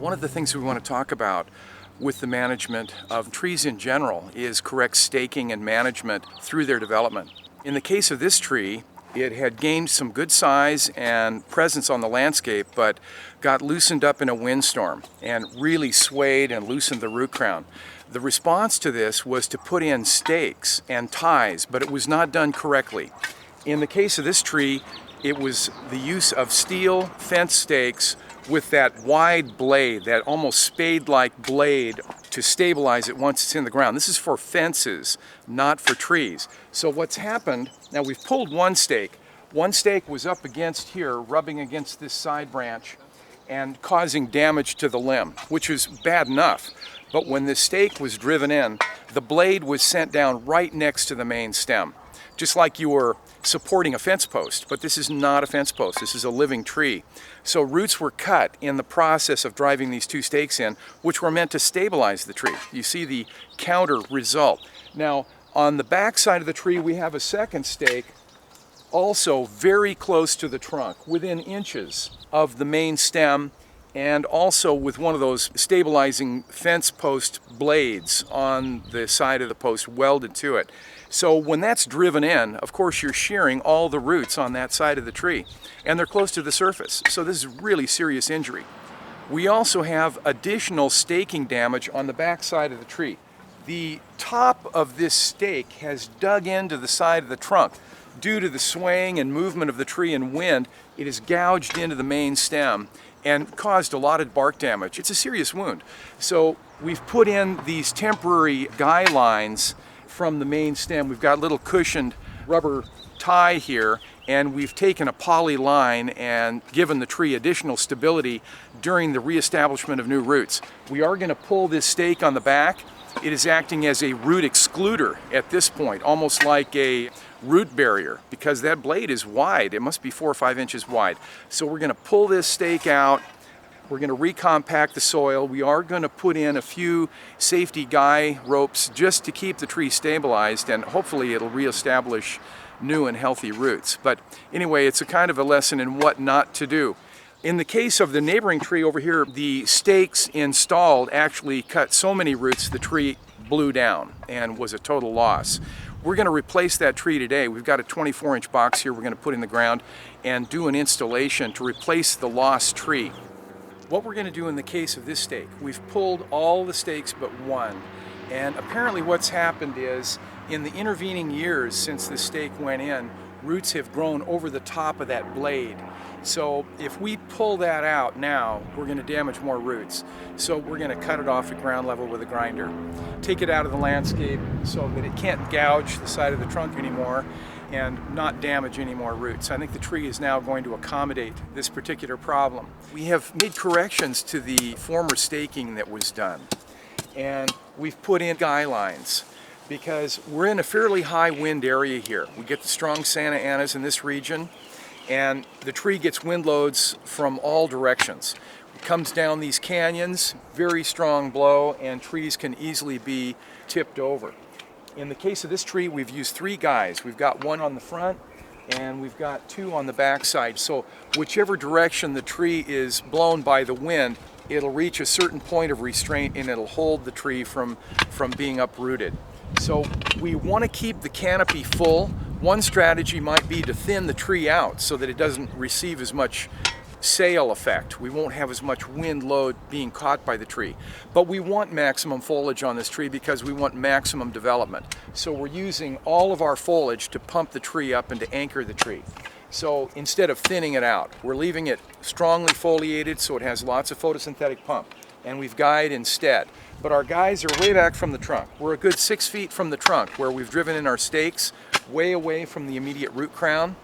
One of the things we want to talk about with the management of trees in general is correct staking and management through their development. In the case of this tree, it had gained some good size and presence on the landscape, but got loosened up in a windstorm and really swayed and loosened the root crown. The response to this was to put in stakes and ties, but it was not done correctly. In the case of this tree, it was the use of steel fence stakes with that wide blade, that almost spade-like blade, to stabilize it once it's in the ground. This is for fences, not for trees. So what's happened, now we've pulled one stake. One stake was up against here, rubbing against this side branch and causing damage to the limb, which was bad enough. But when the stake was driven in, the blade was sent down right next to the main stem, just like you were supporting a fence post. But this is not a fence post, this is a living tree. So roots were cut in the process of driving these two stakes in, which were meant to stabilize the tree. You see the counter result. Now, on the back side of the tree, we have a second stake, also very close to the trunk, within inches of the main stem, and also with one of those stabilizing fence post blades on the side of the post welded to it. So when that's driven in, of course you're shearing all the roots on that side of the tree, and they're close to the surface. So this is really serious injury. We also have additional staking damage on the back side of the tree. The top of this stake has dug into the side of the trunk. Due to the swaying and movement of the tree and wind, it is gouged into the main stem and caused a lot of bark damage. It's a serious wound. So we've put in these temporary guy lines from the main stem. We've got a little cushioned rubber tie here, and we've taken a poly line and given the tree additional stability during the reestablishment of new roots. We are going to pull this stake on the back. It is acting as a root excluder at this point, almost like a root barrier, because that blade is wide. It must be 4 or 5 inches wide. So we're going to pull this stake out. We're going to recompact the soil. We are going to put in a few safety guy ropes just to keep the tree stabilized, and hopefully it'll reestablish new and healthy roots. But anyway, it's a kind of a lesson in what not to do. In the case of the neighboring tree over here, the stakes installed actually cut so many roots the tree blew down and was a total loss. We're going to replace that tree today. We've got a 24-inch box here we're going to put in the ground and do an installation to replace the lost tree. What we're going to do in the case of this stake, we've pulled all the stakes but one. And apparently what's happened is, in the intervening years since the stake went in, roots have grown over the top of that blade. So if we pull that out now, we're going to damage more roots. So we're going to cut it off at ground level with a grinder. Take it out of the landscape so that it can't gouge the side of the trunk anymore and not damage any more roots. I think the tree is now going to accommodate this particular problem. We have made corrections to the former staking that was done, and we've put in guy lines because we're in a fairly high wind area here. We get the strong Santa Anas in this region, and the tree gets wind loads from all directions. It comes down these canyons, very strong blow, and trees can easily be tipped over. In the case of this tree, we've used 3 guys. We've got one on the front and we've got 2 on the back side. So whichever direction the tree is blown by the wind, it'll reach a certain point of restraint and it'll hold the tree from being uprooted. So we want to keep the canopy full. One strategy might be to thin the tree out so that it doesn't receive as much sail effect. We won't have as much wind load being caught by the tree. But we want maximum foliage on this tree because we want maximum development. So we're using all of our foliage to pump the tree up and to anchor the tree. So instead of thinning it out, we're leaving it strongly foliated so it has lots of photosynthetic pump. And we've guyed instead. But our guys are way back from the trunk. We're a good 6 feet from the trunk where we've driven in our stakes, way away from the immediate root crown.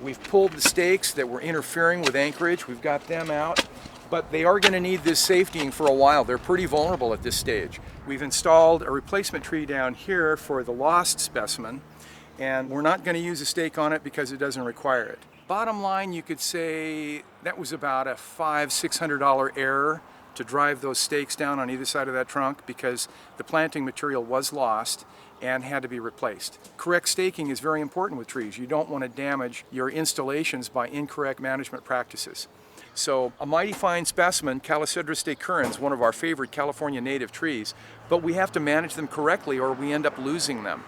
We've pulled the stakes that were interfering with anchorage. We've got them out, but they are going to need this safetying for a while. They're pretty vulnerable at this stage. We've installed a replacement tree down here for the lost specimen, and we're not going to use a stake on it because it doesn't require it. Bottom line, you could say that was about a $500–600 error to drive those stakes down on either side of that trunk because the planting material was lost and had to be replaced. Correct staking is very important with trees. You don't want to damage your installations by incorrect management practices. So a mighty fine specimen, Calisandrus decurrens, one of our favorite California native trees, but we have to manage them correctly or we end up losing them.